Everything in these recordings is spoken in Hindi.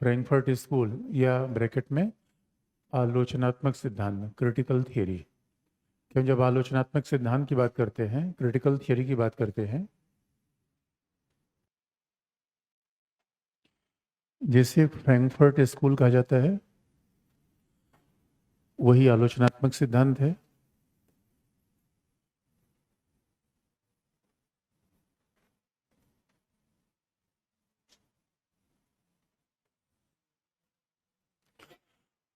फ्रैंकफर्ट स्कूल या ब्रैकेट में आलोचनात्मक सिद्धांत, क्रिटिकल थियरी। क्यों, जब आलोचनात्मक सिद्धांत की बात करते हैं, क्रिटिकल थियरी की बात करते हैं, जिसे फ्रैंकफर्ट स्कूल कहा जाता है, वही आलोचनात्मक सिद्धांत है।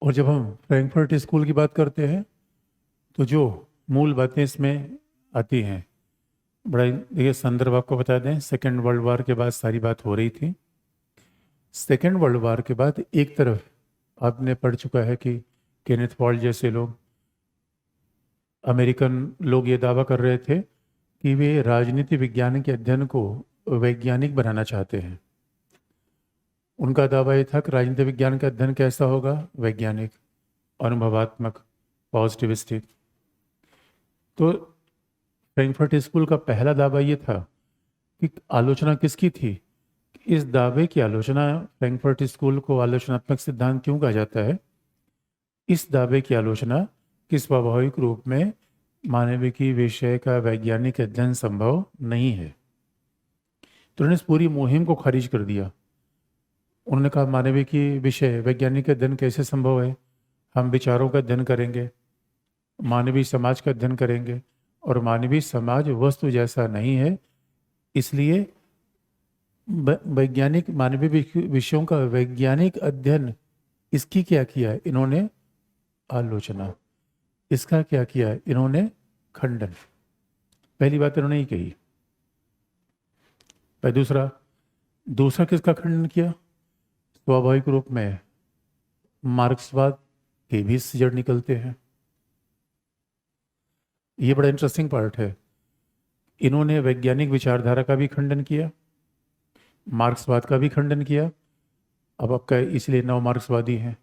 और जब हम फ्रैंकफर्ट स्कूल की बात करते हैं तो जो मूल बातें इसमें आती हैं, बड़ा देखिए संदर्भ आपको बता दें, सेकेंड वर्ल्ड वॉर के बाद सारी बात हो रही थी। सेकेंड वर्ल्ड वॉर के बाद एक तरफ आपने पढ़ चुका है कि केनेथ पॉल जैसे लोग, अमेरिकन लोग ये दावा कर रहे थे कि वे राजनीति विज्ञान के अध्ययन को वैज्ञानिक बनाना चाहते हैं। उनका दावा ये था कि राजनीति विज्ञान का अध्ययन कैसा होगा, वैज्ञानिक, अनुभवात्मक, पॉजिटिविस्टिक। तो फ्रैंकफर्ट स्कूल का पहला दावा ये था कि आलोचना किसकी थी, इस दावे की आलोचना, फ्रैंकफर्ट स्कूल को आलोचनात्मक सिद्धांत क्यों कहा जाता है, इस दावे की आलोचना कि स्वाभाविक रूप में मानविकी विषय का वैज्ञानिक अध्ययन संभव नहीं है। तो उन्होंने इस पूरी मुहिम को खारिज कर दिया। उन्होंने कहा मानविकी विषय वैज्ञानिक अध्ययन कैसे संभव है, हम विचारों का अध्ययन करेंगे, मानवीय समाज का अध्ययन करेंगे, और मानवीय समाज वस्तु जैसा नहीं है, इसलिए वैज्ञानिक मानवीय विषयों का वैज्ञानिक अध्ययन, इसकी क्या किया है इन्होंने, आलोचना। इसका क्या किया है इन्होंने, खंडन। पहली बात इन्होंने ही कही। पर दूसरा किसका खंडन किया, स्वाभाविक रूप में मार्क्सवाद के भी जड़ निकलते हैं। ये बड़ा इंटरेस्टिंग पार्ट है। इन्होंने वैज्ञानिक विचारधारा का भी खंडन किया, मार्क्सवाद का भी खंडन किया। अब आपका इसलिए नव मार्क्सवादी हैं।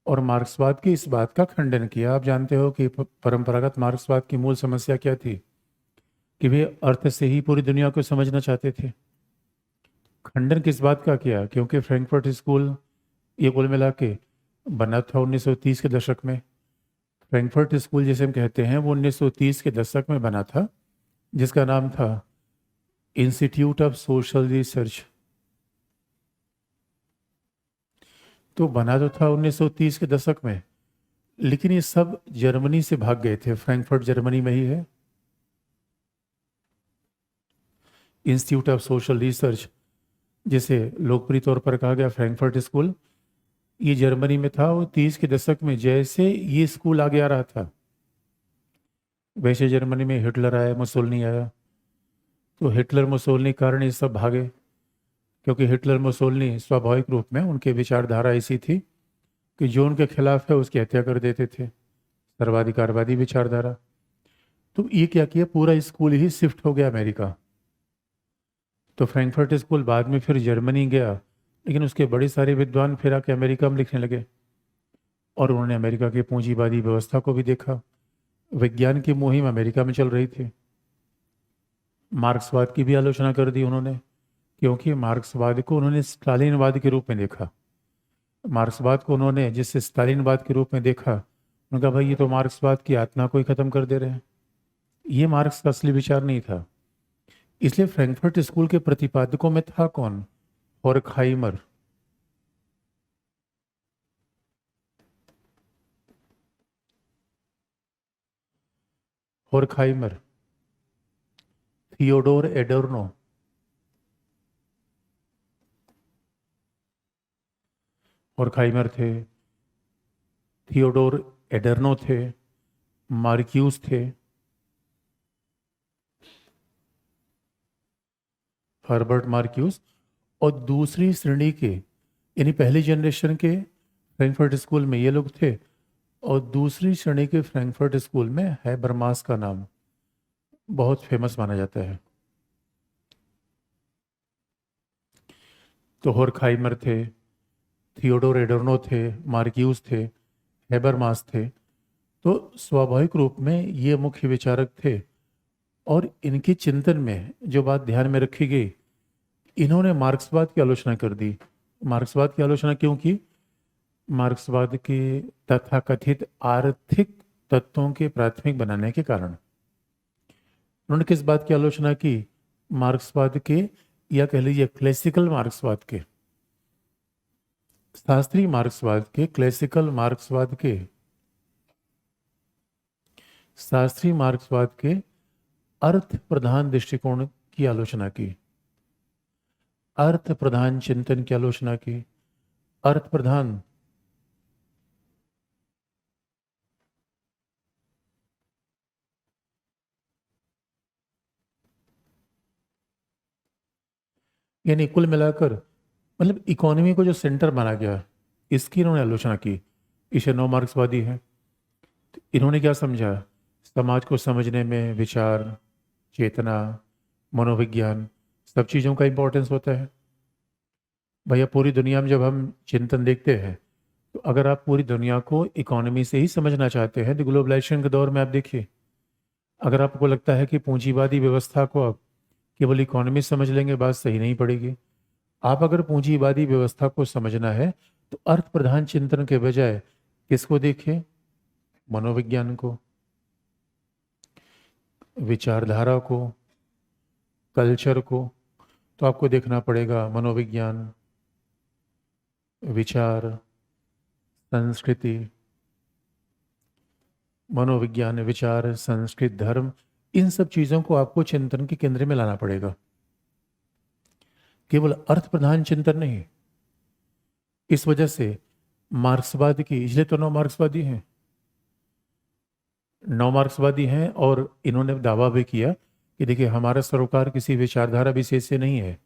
और मार्क्सवाद की इस बात का खंडन किया, आप जानते हो कि परंपरागत मार्क्सवाद की मूल समस्या क्या थी, कि वे अर्थ से ही पूरी दुनिया को समझना चाहते थे। खंडन किस बात का किया, क्योंकि फ्रैंकफर्ट स्कूल ये कुल मिला के बना था 1930 के दशक में। फ्रैंकफर्ट स्कूल जिसे हम कहते हैं वो 1930 के दशक में बना था, जिसका नाम था इंस्टीट्यूट ऑफ सोशल रिसर्च। तो बना तो था 1930 के दशक में, लेकिन ये सब जर्मनी से भाग गए थे। फ्रैंकफर्ट जर्मनी में ही है। इंस्टीट्यूट ऑफ सोशल रिसर्च, जिसे लोकप्रिय तौर पर कहा गया फ्रैंकफर्ट स्कूल, ये जर्मनी में था। और 30 के दशक में जैसे ये स्कूल आगे आ रहा था, वैसे जर्मनी में हिटलर आया, मुसोलिनी आया। तो हिटलर मुसोलिनी कारण ये सब भागे, क्योंकि हिटलर मुसोलिनी स्वाभाविक रूप में उनकी विचारधारा ऐसी थी कि जो उनके खिलाफ है उसकी हत्या कर देते थे, सर्वाधिकारवादी विचारधारा। तो ये क्या किया, पूरा स्कूल ही शिफ्ट हो गया अमेरिका। तो फ्रैंकफर्ट स्कूल बाद में फिर जर्मनी गया, लेकिन उसके बड़े सारे विद्वान फिर आके अमेरिका में लिखने लगे। और उन्होंने अमेरिका की पूंजीवादी व्यवस्था को भी देखा। विज्ञान की मुहिम अमेरिका में चल रही थी। मार्क्सवाद की भी आलोचना कर दी उन्होंने, क्योंकि मार्क्सवाद को उन्होंने स्टालिनवाद के रूप में देखा। मार्क्सवाद को उन्होंने जिससे स्टालिनवाद के रूप में देखा, उन्होंने कहा भाई ये तो मार्क्सवाद की आत्मा को ही खत्म कर दे रहे हैं, ये मार्क्स का असली विचार नहीं था। इसलिए फ्रैंकफर्ट स्कूल के प्रतिपादकों में था कौन, हॉर्खहाइमर। हॉर्खहाइमर, थियोडोर एडोर्नो, हॉर्खहाइमर थे, थियोडोर एडर्नो थे, मार्क्यूस थे, हर्बर्ट मार्क्यूस। और दूसरी श्रेणी के, यानी पहली जनरेशन के फ्रैंकफर्ट स्कूल में ये लोग थे, और दूसरी श्रेणी के फ्रैंकफर्ट स्कूल में हैबरमास का नाम बहुत फेमस माना जाता है। तो हॉर्खहाइमर थे, थियोडोर एडोर्नो थे, मार्क्यूस थे, हैबरमास थे। तो स्वाभाविक रूप में ये मुख्य विचारक थे। और इनके चिंतन में जो बात ध्यान में रखी गई, इन्होंने मार्क्सवाद की आलोचना कर दी। मार्क्सवाद की आलोचना क्यों की? मार्क्सवाद के तथाकथित आर्थिक तत्वों के प्राथमिक बनाने के कारण। उन्होंने किस बात की आलोचना की? मार्क्सवाद के, या कह लीजिए क्लासिकल मार्क्सवाद के, शास्त्रीय मार्क्सवाद के, क्लासिकल मार्क्सवाद के, शास्त्रीय मार्क्सवाद के अर्थ प्रधान दृष्टिकोण की आलोचना की, अर्थ प्रधान चिंतन की आलोचना की। अर्थ प्रधान यानी कुल मिलाकर मतलब इकोनॉमी को जो सेंटर माना गया, इसकी इन्होंने आलोचना की। इसे नौ मार्क्सवादी है। तो इन्होंने क्या समझा? समाज को समझने में विचार, चेतना, मनोविज्ञान, सब चीज़ों का इम्पोर्टेंस होता है। भैया पूरी दुनिया में जब हम चिंतन देखते हैं, तो अगर आप पूरी दुनिया को इकोनॉमी से ही समझना चाहते हैं, तो ग्लोबलाइजेशन के दौर में आप देखिए, अगर आपको लगता है कि पूंजीवादी व्यवस्था को आप केवल इकोनॉमी समझ लेंगे, बात सही नहीं पड़ेगी। आप अगर पूंजीवादी व्यवस्था को समझना है तो अर्थ प्रधान चिंतन के बजाय किसको देखें? मनोविज्ञान को, विचारधारा को, कल्चर को। तो आपको देखना पड़ेगा मनोविज्ञान, विचार, संस्कृति, मनोविज्ञान, विचार, संस्कृत, धर्म, इन सब चीज़ों को आपको चिंतन के केंद्र में लाना पड़ेगा, केवल अर्थ प्रधान चिंतन नहीं। इस वजह से मार्क्सवाद की, इसलिए तो नौ मार्क्सवादी हैं, नौ मार्क्सवादी हैं। और इन्होंने दावा भी किया कि देखिए हमारा सरोकार किसी विचारधारा विशेष से नहीं है,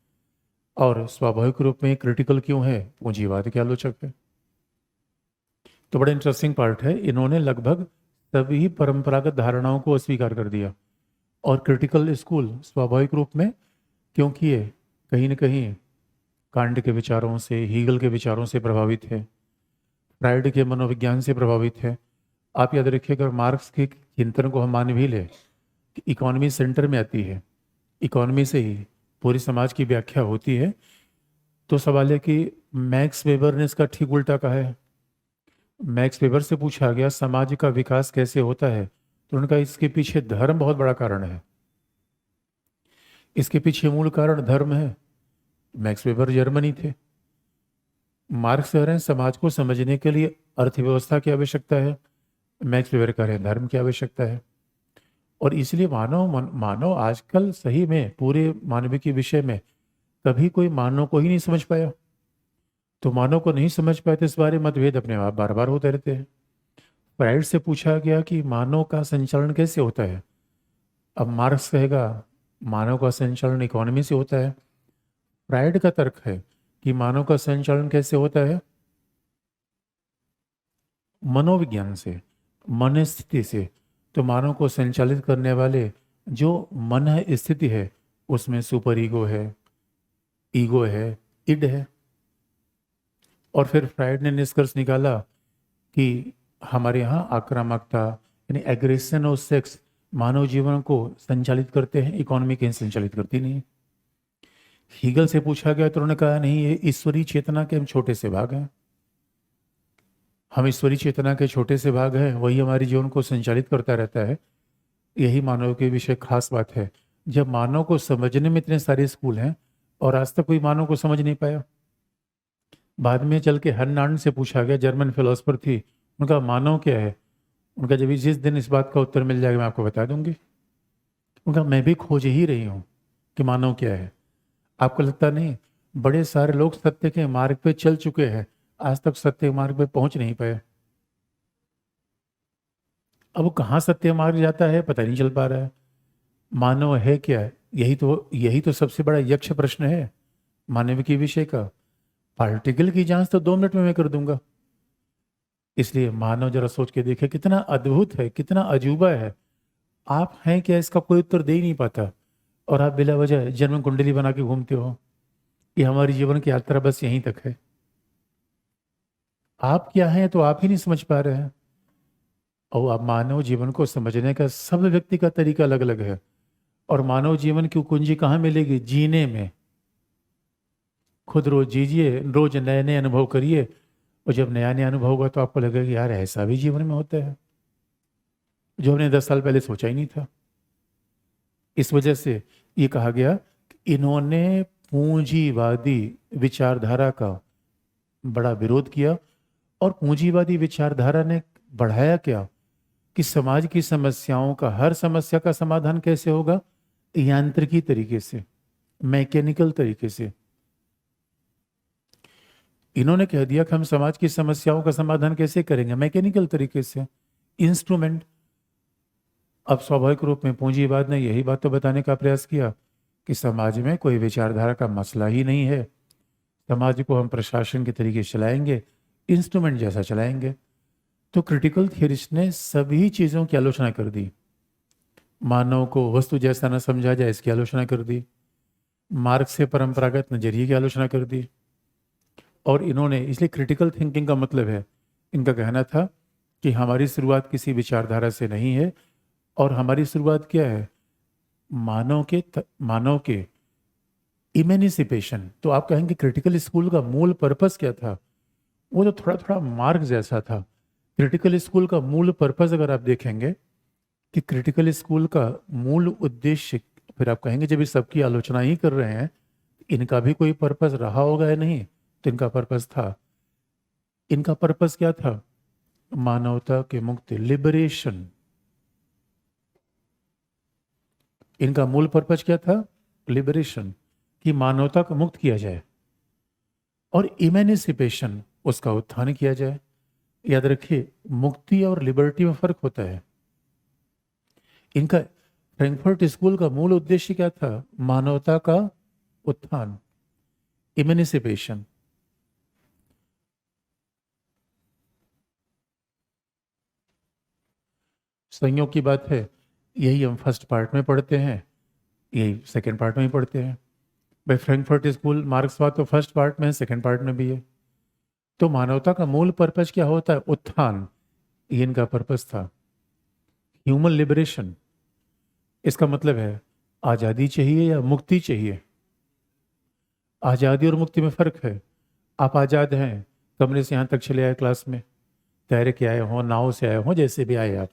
और स्वाभाविक रूप में क्रिटिकल क्यों है? पूंजीवाद के आलोचक है। तो बड़ा इंटरेस्टिंग पार्ट है, इन्होंने लगभग सभी परंपरागत धारणाओं को अस्वीकार कर दिया। और क्रिटिकल स्कूल स्वाभाविक रूप में, क्योंकि ये कहीं न कहीं कांट के विचारों से, हीगल के विचारों से प्रभावित है, फ्राइड के मनोविज्ञान से प्रभावित है। आप याद रखिए, अगर मार्क्स के चिंतन को हम मान भी लें कि इकोनॉमी सेंटर में आती है, इकोनॉमी से ही पूरी समाज की व्याख्या होती है, तो सवाल है कि मैक्स वेबर ने इसका ठीक उल्टा कहा है। मैक्स वेबर से पूछा गया समाज का विकास कैसे होता है, तो उन्होंने कहा इसके पीछे धर्म बहुत बड़ा कारण है, इसके पीछे मूल कारण धर्म है। मैक्स वेबर जर्मनी थे। मार्क्स कह रहे हैं समाज को समझने के लिए अर्थव्यवस्था की आवश्यकता है, मैक्स वेबर कह रहे हैं धर्म की आवश्यकता है। और इसलिए मानव आजकल सही में पूरे मानवीय के विषय में कभी कोई मानव को ही नहीं समझ पाया। तो मानव को नहीं समझ पाए तो इस बारे मतभेद अपने आप बार बार होते रहते हैं। फ्राइड से पूछा गया कि मानव का संचालन कैसे होता है, अब मार्क्स कहेगा मानव का संचालन इकोनॉमी से होता है। फ्राइड का तर्क है कि मानव का संचालन कैसे होता है? मनोविज्ञान से, मन स्थिति से। तो मानव को संचालित करने वाले जो मन स्थिति है, उसमें सुपर ईगो है, इड है। और फिर फ्राइड ने निष्कर्ष निकाला कि हमारे यहाँ आक्रामकता यानी एग्रेशन और सेक्स मानव जीवन को संचालित करते हैं, इकोनॉमी कहीं संचालित करती नहीं। हीगल से पूछा गया तो उन्होंने कहा नहीं, ये ईश्वरीय चेतना के हम छोटे से भाग हैं, हम ईश्वरीय चेतना के छोटे से भाग हैं, वही हमारे जीवन को संचालित करता रहता है। यही मानव के विषय खास बात है। जब मानव को समझने में इतने सारे स्कूल हैं और आज तक कोई मानव को समझ नहीं पाया। बाद में चल के हर्नाल्ड से पूछा गया, जर्मन फिलोसफर थी, उनका मानव क्या है? उनका जब जिस दिन इस बात का उत्तर मिल जाएगा मैं आपको बता दूंगी। उनका मैं भी खोज ही रही हूँ कि मानव क्या है। आपको लगता नहीं बड़े सारे लोग सत्य के मार्ग पे चल चुके हैं, आज तक सत्य मार्ग पे पहुंच नहीं पाए। अब वो कहाँ सत्य मार्ग जाता है पता नहीं चल पा रहा है। मानव है क्या? यही तो सबसे बड़ा यक्ष प्रश्न है मानव के विषय का। पार्टिकल की जांच तो 2 मिनट में मैं कर दूंगा। इसलिए मानव जरा सोच के देखे, कितना अद्भुत है, कितना अजूबा है। आप हैं क्या, इसका कोई उत्तर दे ही नहीं पाता, और आप बिला वजह जन्म कुंडली बना के घूमते हो कि हमारी जीवन की यात्रा बस यहीं तक है। आप क्या हैं तो आप ही नहीं समझ पा रहे हैं। और आप मानव जीवन को समझने का सब व्यक्ति का तरीका अलग अलग है। और मानव जीवन की कुंजी कहाँ मिलेगी? जीने में। खुद रोज जीजिए, रोज नए नए अनुभव करिए, और जब नया नया अनुभव होगा तो आपको लगेगा कि यार ऐसा भी जीवन में होता है, जो हमने 10 साल पहले सोचा ही नहीं था। इस वजह से ये कहा गया कि इन्होंने पूंजीवादी विचारधारा का बड़ा विरोध किया। और पूंजीवादी विचारधारा ने बढ़ाया क्या कि समाज की समस्याओं का, हर समस्या का समाधान कैसे होगा? यांत्रिकी तरीके से, मैकेनिकल तरीके से। इन्होंने कह दिया कि हम समाज की समस्याओं का समाधान कैसे करेंगे? मैकेनिकल तरीके से, इंस्ट्रूमेंट। अब स्वाभाविक रूप में पूंजीवाद ने यही बात तो बताने का प्रयास किया कि समाज में कोई विचारधारा का मसला ही नहीं है, समाज को हम प्रशासन के तरीके से चलाएंगे, इंस्ट्रूमेंट जैसा चलाएंगे। तो क्रिटिकल थियरिस्ट ने सभी चीज़ों की आलोचना कर दी। मानव को वस्तु जैसा न समझा जाए, इसकी आलोचना कर दी। मार्क्स से परंपरागत नजरिए की आलोचना कर दी। और इन्होंने, इसलिए क्रिटिकल थिंकिंग का मतलब है, इनका कहना था कि हमारी शुरुआत किसी विचारधारा से नहीं है, और हमारी शुरुआत क्या है? मानव के इमेनिसिपेशन। तो आप कहेंगे क्रिटिकल स्कूल का मूल पर्पस क्या था? वो तो थोड़ा थोड़ा मार्क्स जैसा था। क्रिटिकल स्कूल का मूल पर्पस अगर आप देखेंगे कि क्रिटिकल स्कूल का मूल उद्देश्य, फिर आप कहेंगे जब ये सबकी आलोचना ही कर रहे हैं, इनका भी कोई पर्पस रहा होगा या नहीं? तो इनका पर्पस था, इनका पर्पस क्या था? मानवता के मुक्ति, लिबरेशन। इनका मूल पर्पस क्या था? लिबरेशन, कि मानवता को मुक्त किया जाए, और इमेनिसिपेशन, उसका उत्थान किया जाए। याद रखिए, मुक्ति और लिबर्टी में फर्क होता है। इनका फ्रैंकफर्ट स्कूल का मूल उद्देश्य क्या था? मानवता का उत्थान, इमेनिसिपेशन। संयोग की बात है, यही हम फर्स्ट पार्ट में पढ़ते हैं, यही सेकंड पार्ट में ही पढ़ते हैं। भाई फ्रैंकफर्ट स्कूल मार्क्सवाद तो फर्स्ट पार्ट में है, सेकंड पार्ट में भी है। तो मानवता का मूल पर्पस क्या होता है? उत्थान। ये इनका पर्पस था, ह्यूमन लिबरेशन। इसका मतलब है आज़ादी चाहिए या मुक्ति चाहिए? आज़ादी और मुक्ति में फर्क है। आप आज़ाद हैं, कमरे से यहाँ तक चले आए, क्लास में तैर के आए हों, नाव से आए हों, जैसे भी आए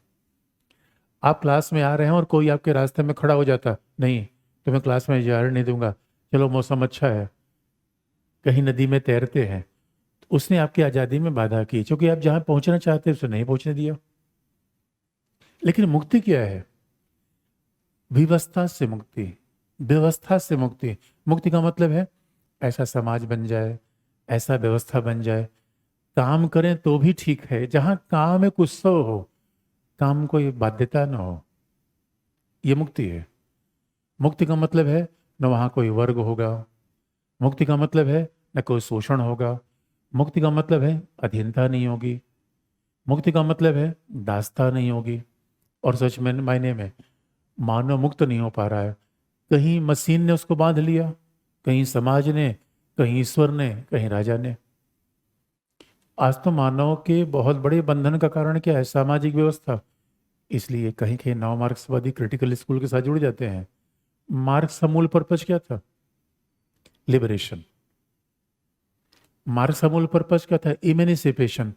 आप क्लास में आ रहे हैं और कोई आपके रास्ते में खड़ा हो जाता, नहीं तो मैं क्लास में जाने नहीं दूंगा, चलो मौसम अच्छा है, कहीं नदी में तैरते हैं, तो उसने आपकी आज़ादी में बाधा की, क्योंकि आप जहाँ पहुँचना चाहते उसे नहीं पहुँचने दिया। लेकिन मुक्ति क्या है? विवस्था से मुक्ति, व्यवस्था से मुक्ति। मुक्ति का मतलब है ऐसा समाज बन जाए, ऐसा व्यवस्था बन जाए, काम करें तो भी ठीक है, जहां काम एक उत्सव हो, काम कोई बाध्यता ना हो। ये मुक्ति है। मुक्ति का मतलब है न वहां कोई वर्ग होगा, मुक्ति का मतलब है न कोई शोषण होगा, मुक्ति का मतलब है अधीनता नहीं होगी, मुक्ति का मतलब है दासता नहीं होगी। और सच में मायने में मानव मुक्त नहीं हो पा रहा है। कहीं मशीन ने उसको बांध लिया, कहीं समाज ने, कहीं ईश्वर ने, कहीं राजा ने। आज तो मानव के बहुत बड़े बंधन का कारण क्या है? सामाजिक व्यवस्था। इसलिए कहीं कहीं नव मार्क्सवादी क्रिटिकल स्कूल के साथ जुड़ जाते हैं। मार्क्स का मूल पर्पस क्या था? लिबरेशन। मार्क्स का मूल पर्पस क्या था? इमेनिसिपेशन।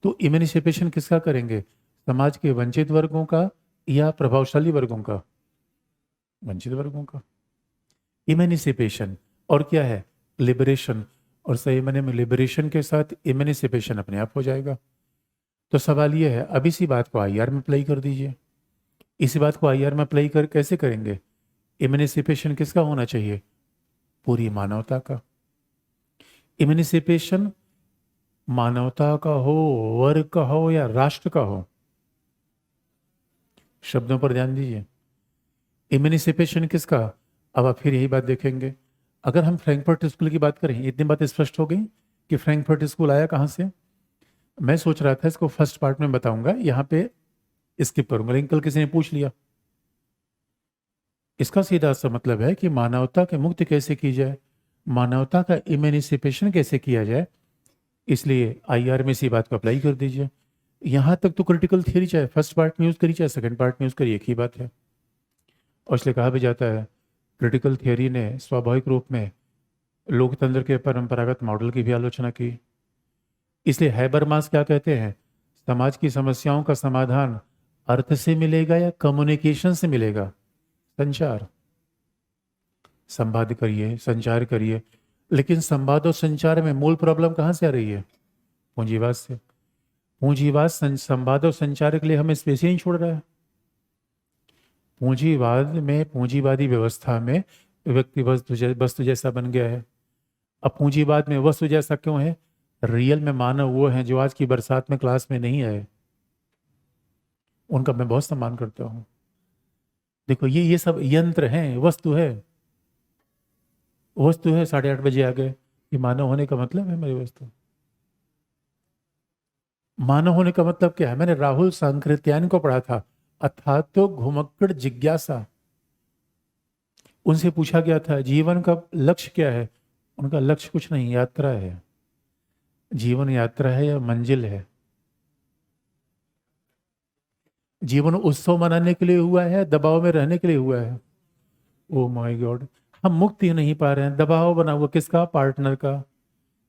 तो इमेनिसिपेशन किसका करेंगे? समाज के वंचित वर्गों का या प्रभावशाली वर्गों का? वंचित वर्गों का। इमेनिसिपेशन। और क्या है? लिबरेशन। और सही मायने में लिबरेशन के साथ इमेनिसिपेशन अपने आप हो जाएगा। तो सवाल यह है, अब इसी बात को आईआर में अप्लाई कर दीजिए। इसी बात को आईआर में अप्लाई कर कैसे करेंगे? इमेनिसिपेशन किसका होना चाहिए? पूरी मानवता का। इमेनिसिपेशन मानवता का हो, वर्ग का हो या राष्ट्र का हो, शब्दों पर ध्यान दीजिए। इमेनिसिपेशन किसका? अब आप फिर यही बात देखेंगे। अगर हम फ्रैंकफर्ट स्कूल की बात करें, इतनी बात स्पष्ट हो गई कि फ्रैंकफर्ट स्कूल आया कहाँ से। मैं सोच रहा था इसको फर्स्ट पार्ट में बताऊंगा, यहाँ पे स्किप करूंगा, लेकिन कल किसी ने पूछ लिया। इसका सीधा सा मतलब है कि मानवता की मुक्ति कैसे की जाए, मानवता का इमेनिसिपेशन कैसे किया जाए। इसलिए आईआर में इसी बात को अप्लाई कर दीजिए। यहाँ तक तो क्रिटिकल थियरी चाहे फर्स्ट पार्ट में यूज करिए चाहे सेकंड पार्ट में यूज करिए, एक ही बात है। और इसलिए कहा भी जाता है क्रिटिकल थियरी ने स्वाभाविक रूप में लोकतंत्र के परंपरागत मॉडल की भी आलोचना की। इसलिए हैबरमास क्या कहते हैं, समाज की समस्याओं का समाधान अर्थ से मिलेगा या कम्युनिकेशन से मिलेगा? संचार। संवाद करिए, संचार करिए, लेकिन संवाद और संचार में मूल प्रॉब्लम कहाँ से आ रही है? पूंजीवाद से। पूंजीवाद संवाद और संचार के लिए हमें स्पेस ही नहीं छोड़ रहा है। पूंजीवाद में, पूंजीवादी व्यवस्था में व्यक्ति वस्तु जैसा बन गया है। अब पूंजीवाद में वस्तु जैसा क्यों है? रियल में मानव वो हैं जो आज की बरसात में क्लास में नहीं आए, उनका मैं बहुत सम्मान करता हूँ। देखो ये सब यंत्र हैं, वस्तु है, वस्तु है। 8:30 आ गए, ये मानव होने का मतलब है? मेरी वस्तु मानव होने का मतलब क्या है? मैंने राहुल सांकृत्यायन को पढ़ा था, अर्थात तो घुमक्कड़ जिज्ञासा। उनसे पूछा गया था जीवन का लक्ष्य क्या है? उनका लक्ष्य कुछ नहीं, यात्रा है। जीवन यात्रा है या मंजिल है? जीवन उत्सव मनाने के लिए हुआ है, दबाव में रहने के लिए हुआ है? ओ माय गॉड, हम मुक्ति नहीं पा रहे हैं। दबाव बना हुआ किसका? पार्टनर का,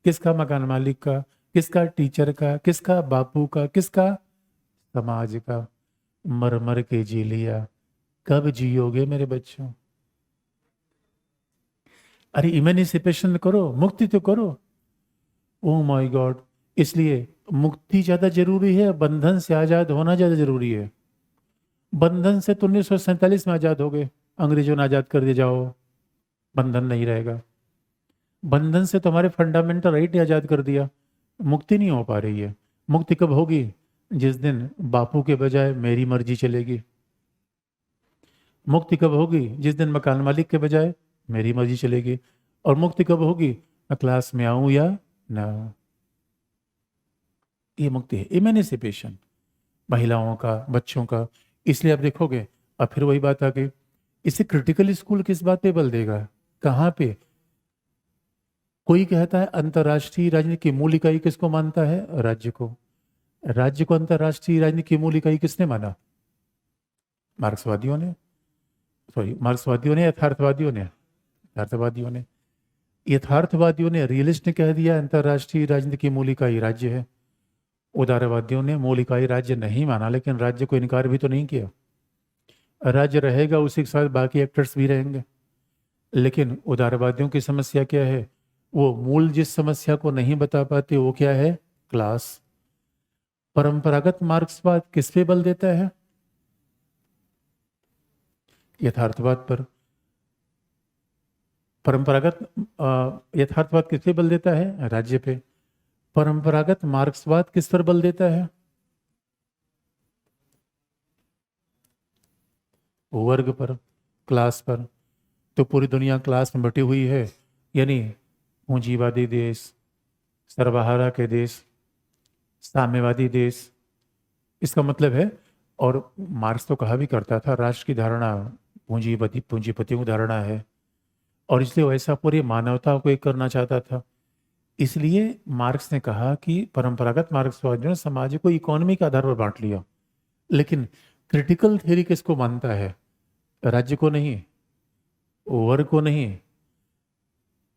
किसका? मकान मालिक का, किसका? टीचर का, किसका? बापू का, किसका? समाज का। मर मर के जी लिया, कब जियोगे मेरे बच्चों? अरे इमेनिसिपेशन करो, मुक्ति तो करो। ओ माय गॉड, इसलिए मुक्ति ज्यादा जरूरी है, बंधन से आजाद होना ज्यादा जरूरी है। बंधन से तो 1947 में आजाद हो गए, अंग्रेजों ने आजाद कर दिया, जाओ बंधन नहीं रहेगा। बंधन से तो हमारे फंडामेंटल राइट ने आजाद कर दिया। मुक्ति नहीं हो पा रही है। मुक्ति कब होगी? जिस दिन बापू के बजाय मेरी मर्जी चलेगी। मुक्ति कब होगी? जिस दिन मकान मालिक के बजाय मेरी मर्जी चलेगी। और मुक्ति कब होगी? मैं क्लास में आऊं या ना। ये मुक्ति है, इमेनिसिपेशन, महिलाओं का, बच्चों का। इसलिए आप देखोगे, अब फिर वही बात आ गई, इसे क्रिटिकल स्कूल किस बात पे बल देगा? कहाँ पे? कोई कहता है अंतर्राष्ट्रीय राजनीति की मूल इकाई किसको मानता है? राज्य को। राज्य को अंतर्राष्ट्रीय राजनीति की मूल इकाई किसने माना? मार्क्सवादियों ने, सॉरी मार्क्सवादियों ने, यथार्थवादियों ने? यथार्थवादियों ने। यथार्थवादियों ने, रियलिस्ट ने कह दिया अंतर्राष्ट्रीय राजनीति की मूल इकाई राज्य है। उदारवादियों ने मूल इकाई राज्य नहीं माना, लेकिन राज्य को इनकार भी तो नहीं किया। राज्य रहेगा, उसी के साथ बाकी एक्टर्स भी रहेंगे। लेकिन उदारवादियों की समस्या क्या है? वो मूल जिस समस्या को नहीं बता पाते, वो क्या है? क्लास। परंपरागत मार्क्सवाद किस पे बल देता है? यथार्थवाद पर। परंपरागत यथार्थवाद किस पे बल देता है? राज्य पे। परंपरागत मार्क्सवाद किस पर बल देता है? वर्ग पर, क्लास पर। तो पूरी दुनिया क्लास में बटी हुई है, यानी पूंजीवादी देश, सर्वहारा के देश, साम्यवादी देश। इसका मतलब है, और मार्क्स तो कहा भी करता था राष्ट्र की धारणा पूंजीपतियों की धारणा है, और इसलिए वैसा पूरी मानवता को एक करना चाहता था। इसलिए मार्क्स ने कहा कि परंपरागत मार्क्सवाद ने समाज को इकोनॉमी के आधार पर बांट लिया। लेकिन क्रिटिकल थ्योरी किसको मानता है? राज्य को नहीं, वर्ग को नहीं,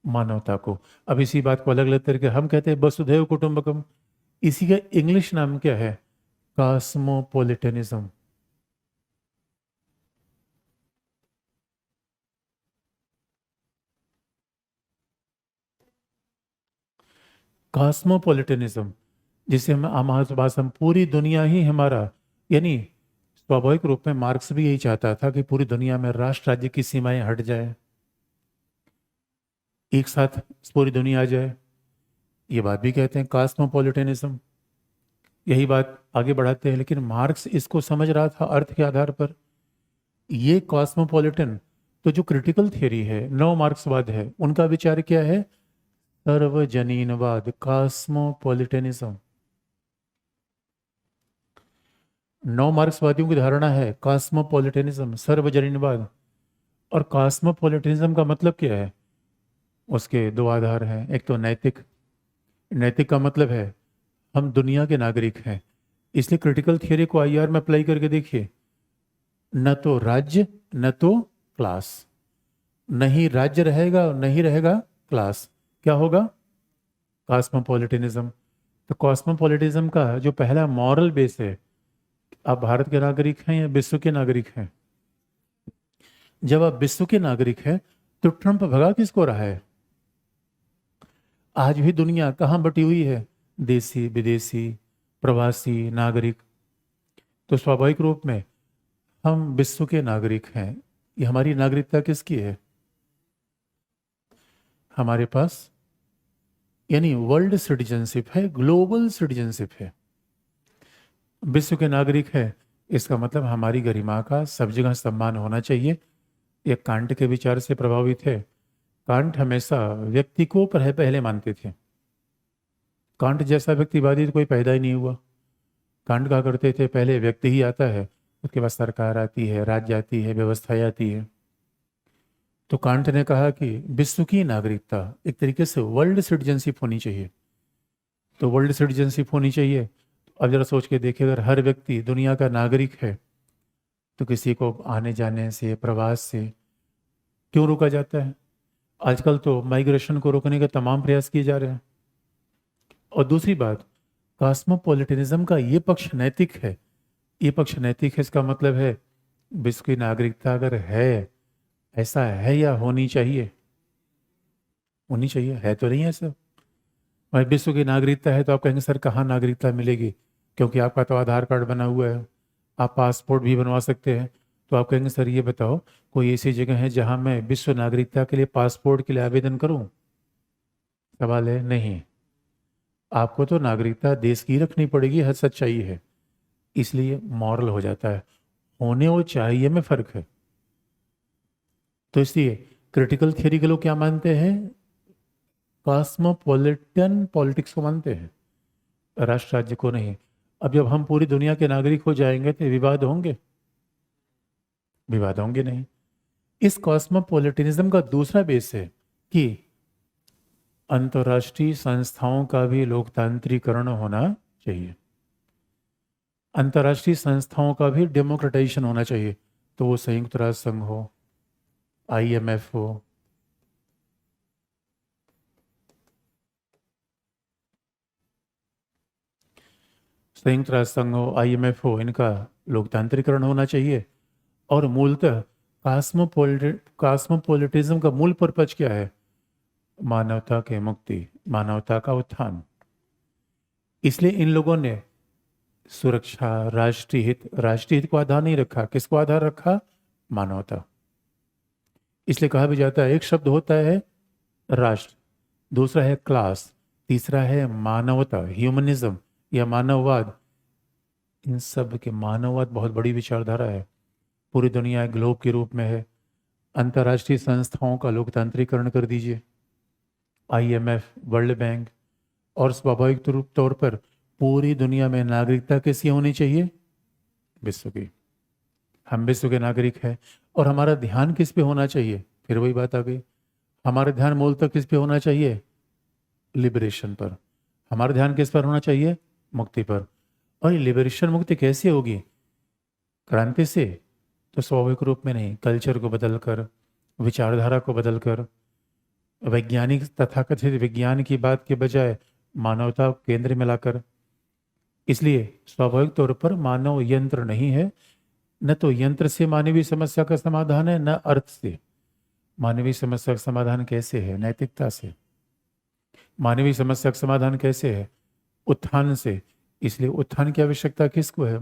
मानवता को। अब इसी बात को अलग अलग तरीके हम कहते हैं वसुधैव कुटुंबकम। इसी का इंग्लिश नाम क्या है? कॉस्मोपॉलिटनिज्म। कॉस्मोपॉलिटनिज्म, जिसे हम हमारे पास, हम पूरी दुनिया ही हमारा, यानी स्वाभाविक रूप में मार्क्स भी यही चाहता था कि पूरी दुनिया में राष्ट्र राज्य की सीमाएं हट जाए, एक साथ पूरी दुनिया आ जाए। ये बात भी कहते हैं कॉस्मोपॉलिटनिज्म, यही बात आगे बढ़ाते हैं। लेकिन मार्क्स इसको समझ रहा था अर्थ के आधार पर। ये कॉस्मोपॉलिटन, तो जो क्रिटिकल थियरी है, नव मार्क्सवाद है, उनका विचार क्या है? सर्वजनीनवाद, कॉस्मोपॉलिटनिज्म। नव मार्क्सवादियों की धारणा है कॉस्मोपॉलिटनिज्म, सर्वजनीनवाद। और कॉस्मोपॉलिटनिज्म का मतलब क्या है? उसके दो आधार हैं। एक तो नैतिक, नैतिक का मतलब है हम दुनिया के नागरिक हैं। इसलिए क्रिटिकल थियरी को आईआर में अप्लाई करके देखिए, न तो राज्य न तो क्लास, नहीं राज्य रहेगा नहीं रहेगा क्लास। क्या होगा? कॉस्मोपॉलिटनिज्म। तो कॉस्मोपॉलिटिज्म का जो पहला मॉरल बेस है, आप भारत के नागरिक हैं या विश्व के नागरिक हैं? जब आप विश्व के नागरिक हैं तो ट्रंप भगा किसको रहा है? आज भी दुनिया कहाँ बटी हुई है? देसी विदेशी, प्रवासी, नागरिक। तो स्वाभाविक रूप में हम विश्व के नागरिक हैं। ये हमारी नागरिकता किसकी है? हमारे पास यानी वर्ल्ड सिटीजनशिप है, ग्लोबल सिटीजनशिप है, विश्व के नागरिक है। इसका मतलब हमारी गरिमा का सब जगह सम्मान होना चाहिए। ये कांट के विचार से प्रभावित है। कांट हमेशा व्यक्ति को पहले मानते थे। कांट जैसा व्यक्तिवादी तो कोई पैदा ही नहीं हुआ। कांट कहा करते थे पहले व्यक्ति ही आता है, उसके बाद सरकार आती है, राज्य आती है, व्यवस्थाएं आती है। तो कांट ने कहा कि विश्व की नागरिकता एक तरीके से वर्ल्ड सिटीजनशिप होनी चाहिए। तो वर्ल्ड सिटीजनशिप होनी चाहिए। अब जरा सोच के देखिए, अगर हर व्यक्ति दुनिया का नागरिक है तो किसी को आने जाने से, प्रवास से क्यों रोका जाता है? आजकल तो माइग्रेशन को रोकने के तमाम प्रयास किए जा रहे हैं। और दूसरी बात, कॉस्मोपॉलिटनिज्म का ये पक्ष नैतिक है। ये पक्ष नैतिक है, इसका मतलब है विश्व की नागरिकता अगर है, ऐसा है या होनी चाहिए? होनी चाहिए, है तो नहीं ऐसा। भाई विश्व की नागरिकता है तो आप कहेंगे सर कहाँ नागरिकता मिलेगी, क्योंकि आपका तो आधार कार्ड बना हुआ है, आप पासपोर्ट भी बनवा सकते हैं। तो आप कहेंगे सर ये बताओ, कोई ऐसी जगह है जहाँ मैं विश्व नागरिकता के लिए पासपोर्ट के लिए आवेदन करूँ? सवाल है नहीं। आपको तो नागरिकता देश की रखनी पड़ेगी, हर सच्चाई है। इसलिए मॉरल हो जाता है। होने और चाहिए में फर्क है। तो इसलिए क्रिटिकल थियरी के लोग क्या मानते हैं? कॉस्मोपॉलिटन पॉलिटिक्स को मानते हैं, राष्ट्र राज्य को नहीं। अब जब हम पूरी दुनिया के नागरिक हो जाएंगे तो विवाद होंगे? विवाद होंगे नहीं। इस कॉस्मोपॉलिटनिज्म का दूसरा बेस है कि अंतर्राष्ट्रीय संस्थाओं का भी लोकतांत्रिकरण होना चाहिए। अंतर्राष्ट्रीय संस्थाओं का भी डेमोक्रेटाइजेशन होना चाहिए। तो वो संयुक्त राष्ट्र संघ हो, आईएमएफ हो, संयुक्त राष्ट्र संघ हो, आईएमएफ हो, इनका लोकतांत्रिकरण होना चाहिए। और मूलतः कॉस्मोपॉलिटिज्म का मूल पर्पज क्या है? मानवता के मुक्ति, मानवता का उत्थान। इसलिए इन लोगों ने सुरक्षा, राष्ट्रीय हित को आधार नहीं रखा। किसको आधार रखा? मानवता। इसलिए कहा भी जाता है एक शब्द होता है राष्ट्र, दूसरा है क्लास, तीसरा है मानवता, ह्यूमनिज्म या मानववाद। इन सब के मानववाद बहुत बड़ी विचारधारा है। पूरी दुनिया एक ग्लोब के रूप में है। अंतर्राष्ट्रीय संस्थाओं का लोकतांत्रिकरण कर दीजिए, आईएमएफ, वर्ल्ड बैंक। और स्वाभाविक तौर पर पूरी दुनिया में नागरिकता किसकी होनी चाहिए? विश्व की। हम विश्व के नागरिक हैं। और हमारा ध्यान किस पे होना चाहिए? फिर वही बात आ गई, हमारा ध्यान मूलतः किस पे होना चाहिए? लिबरेशन पर। हमारा ध्यान किस पर होना चाहिए? मुक्ति पर। और ये लिबरेशन, मुक्ति कैसे होगी? क्रांति से? तो स्वाभाविक रूप में नहीं, कल्चर को बदलकर, विचारधारा को बदलकर, वैज्ञानिक तथाकथित विज्ञान की बात के बजाय मानवता को केंद्र में लाकर। इसलिए स्वाभाविक तौर पर मानव यंत्र नहीं है। न तो यंत्र से मानवीय समस्या का समाधान है, न अर्थ से। मानवीय समस्या का समाधान कैसे है? नैतिकता से। मानवीय समस्या का समाधान कैसे है? उत्थान से। इसलिए उत्थान की आवश्यकता किसको है?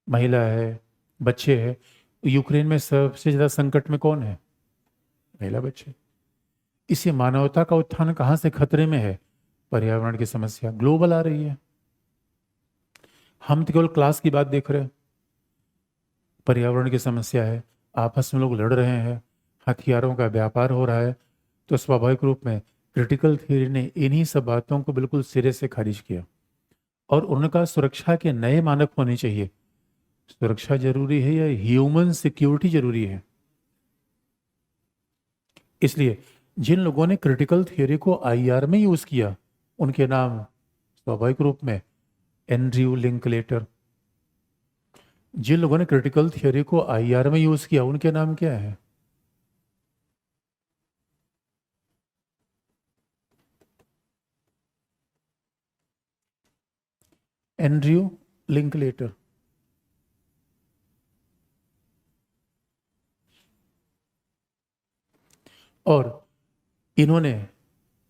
महिला है, बच्चे हैं। यूक्रेन में सबसे ज्यादा संकट में कौन है? महिला, बच्चे। इसी मानवता का उत्थान कहाँ से खतरे में है? पर्यावरण की समस्या ग्लोबल आ रही है। हम तो केवल क्लास की बात देख रहे हैं। पर्यावरण की समस्या है, आपस में लोग लड़ रहे हैं, हथियारों का व्यापार हो रहा है। तो स्वाभाविक रूप में क्रिटिकल थियरी ने इन्हीं सब बातों को बिल्कुल सिरे से खारिज किया। और उनका सुरक्षा के नए मानक होने चाहिए। सुरक्षा जरूरी है या ह्यूमन सिक्योरिटी जरूरी है? इसलिए जिन लोगों ने क्रिटिकल थियरी को आईआर में यूज किया, उनके नाम स्वाभाविक रूप में एंड्रयू लिंकलेटर। जिन लोगों ने क्रिटिकल थियरी को आईआर में यूज किया, उनके नाम क्या है? Andrew Linklater. और इन्होंने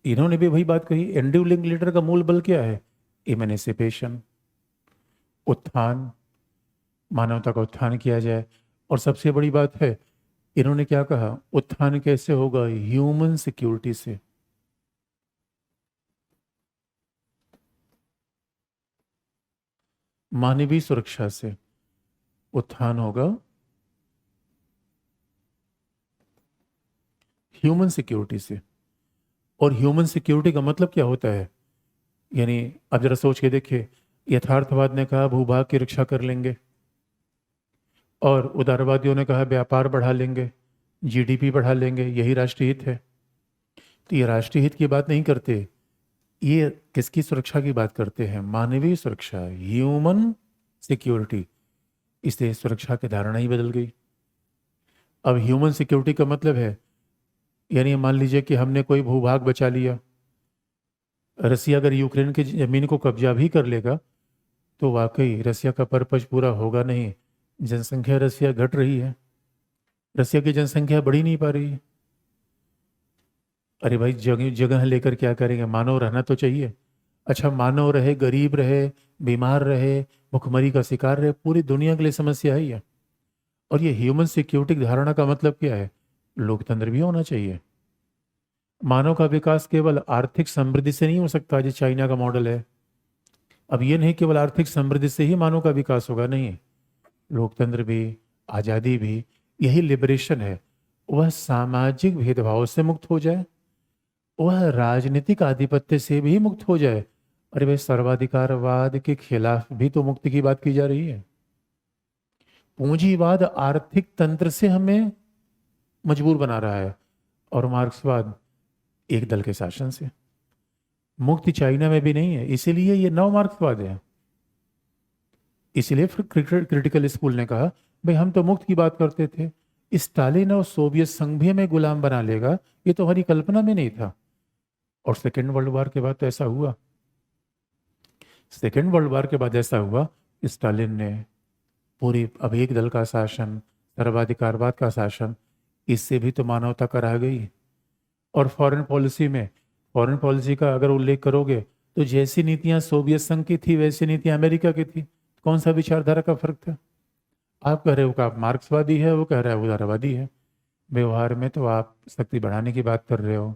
इन्होंने भी वही बात कही। एंड्रयू लिंकलेटर का मूल बल क्या है? इमेनिसिपेशन, उत्थान, मानवता का उत्थान किया जाए। और सबसे बड़ी बात है, इन्होंने क्या कहा? उत्थान कैसे होगा? ह्यूमन सिक्योरिटी से। मानवीय सुरक्षा से उत्थान होगा, ह्यूमन सिक्योरिटी से। और ह्यूमन सिक्योरिटी का मतलब क्या होता है? यानी अब जरा सोच के देखिए, यथार्थवाद ने कहा भूभाग की रक्षा कर लेंगे, और उदारवादियों ने कहा व्यापार बढ़ा लेंगे, जीडीपी बढ़ा लेंगे, यही राष्ट्रीय हित है। तो ये राष्ट्रीय हित की बात नहीं करते, ये किसकी सुरक्षा की बात करते हैं? मानवीय सुरक्षा, ह्यूमन सिक्योरिटी। इससे सुरक्षा की धारणा ही बदल गई। अब ह्यूमन सिक्योरिटी का मतलब है, यानी मान लीजिए कि हमने कोई भूभाग बचा लिया, रसिया अगर यूक्रेन की जमीन को कब्जा भी कर लेगा तो वाकई रसिया का पर्पज पूरा होगा नहीं। जनसंख्या रसिया घट रही है, रसिया की जनसंख्या बढ़ ही नहीं पा रही है। अरे भाई, जगह जगह लेकर क्या करेंगे? मानव रहना तो चाहिए। अच्छा, मानव रहे, गरीब रहे, बीमार रहे, भुखमरी का शिकार रहे, पूरी दुनिया के लिए समस्या है ये। और ये ह्यूमन सिक्योरिटी की धारणा का मतलब क्या है? लोकतंत्र भी होना चाहिए। मानव का विकास केवल आर्थिक समृद्धि से नहीं हो सकता, जो चाइना का मॉडल है। अब ये नहीं केवल आर्थिक समृद्धि से ही मानव का विकास होगा, नहीं। लोकतंत्र भी, आज़ादी भी, यही लिबरेशन है। वह सामाजिक भेदभाव से मुक्त हो जाए, वह राजनीतिक आधिपत्य से भी मुक्त हो जाए। अरे भाई, सर्वाधिकारवाद के खिलाफ भी तो मुक्ति की बात की जा रही है। पूंजीवाद आर्थिक तंत्र से हमें मजबूर बना रहा है, और मार्क्सवाद एक दल के शासन से। मुक्ति चाइना में भी नहीं है, इसीलिए ये नव मार्क्सवाद है। इसीलिए फिर क्रिटिकल स्कूल ने कहा भाई हम तो मुक्त की बात करते थे, स्टालिन और सोवियत संघ भी हमें गुलाम बना लेगा, ये तो हमारी कल्पना में नहीं था। और सेकेंड वर्ल्ड वॉर के बाद तो ऐसा हुआ। सेकेंड वर्ल्ड वॉर के बाद ऐसा हुआ, स्टालिन ने पूरी अब एक दल का शासन, सर्वाधिकारवाद का शासन, इससे भी तो मानवता करा गई। और फॉरेन पॉलिसी का अगर उल्लेख करोगे तो जैसी नीतियां सोवियत संघ की थी वैसी नीतियां अमेरिका की थी। कौन सा विचारधारा का फर्क था? आप कह रहे हो कि आप मार्क्सवादी है, वो कह रहा है उदारवादी है। व्यवहार में तो आप शक्ति बढ़ाने की बात कर रहे हो,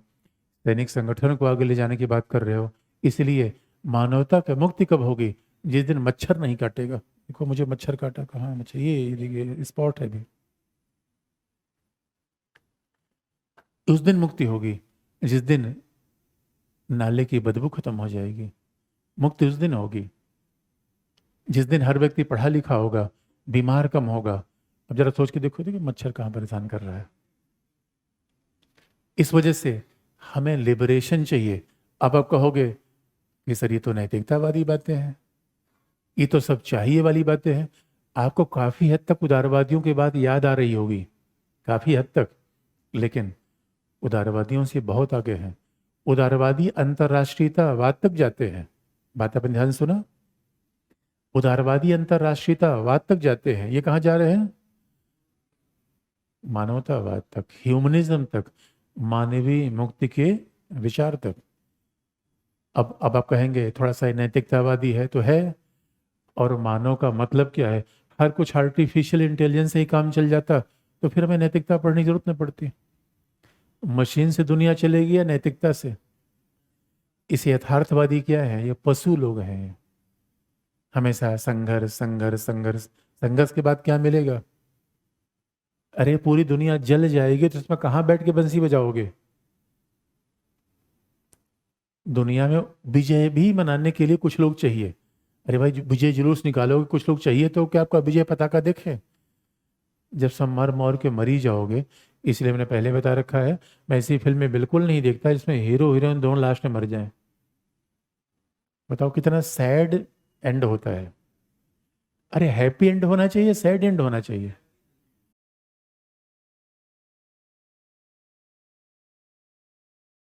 सैनिक संगठन को आगे ले जाने की बात कर रहे हो। इसलिए मानवता की मुक्ति कब होगी? जिस दिन मच्छर नहीं काटेगा। देखो मुझे मच्छर काटा, कहाँ मच्छर? ये स्पॉट है भी। उस दिन मुक्ति होगी जिस दिन नाले की बदबू खत्म हो जाएगी। मुक्ति उस दिन होगी जिस दिन हर व्यक्ति पढ़ा लिखा होगा, बीमार कम होगा। अब जरा सोच के देखो, देखिए मच्छर कहाँ परेशान कर रहा है। इस वजह से हमें लिबरेशन चाहिए। अब आप कहोगे कि सर ये तो नैतिकतावादी बातें हैं, ये तो सब चाहिए वाली बातें हैं। आपको काफी हद तक उदारवादियों की बात याद आ रही होगी, काफी हद तक। लेकिन उदारवादियों से बहुत आगे हैं। उदारवादी अंतर्राष्ट्रीयतावाद तक जाते हैं। बात आपने ध्यान सुना? उदारवादी अंतर्राष्ट्रीयतावाद तक जाते हैं। ये कहाँ जा रहे हैं? मानवतावाद तक, ह्यूमनिज्म तक, मानवीय मुक्ति के विचार तक। अब आप कहेंगे थोड़ा सा नैतिकतावादी है तो है, और मानव का मतलब क्या है? हर कुछ आर्टिफिशियल इंटेलिजेंस से ही काम चल जाता तो फिर हमें नैतिकता पढ़ने की जरूरत नहीं पड़ती। मशीन से दुनिया चलेगी या नैतिकता से? इस यथार्थवादी क्या है? ये पशु लोग हैं। हमेशा संघर्ष संघर्ष संघर्ष, संघर्ष के बाद क्या मिलेगा? अरे पूरी दुनिया जल जाएगी तो उसमें कहां बैठ के बंसी बजाओगे? दुनिया में विजय भी मनाने के लिए कुछ लोग चाहिए। अरे भाई, विजय जुलूस निकालोगे, कुछ लोग चाहिए तो क्या आपका विजय पताका देखे? जब सब मर मर के मरी जाओगे। इसलिए मैंने पहले बता रखा है, मैं ऐसी फिल्म में बिल्कुल नहीं देखता जिसमें हीरो हीरोइन दोनों लास्ट में मर जाएं। बताओ कितना सैड एंड होता है। अरे हैप्पी एंड होना चाहिए, सैड एंड होना चाहिए?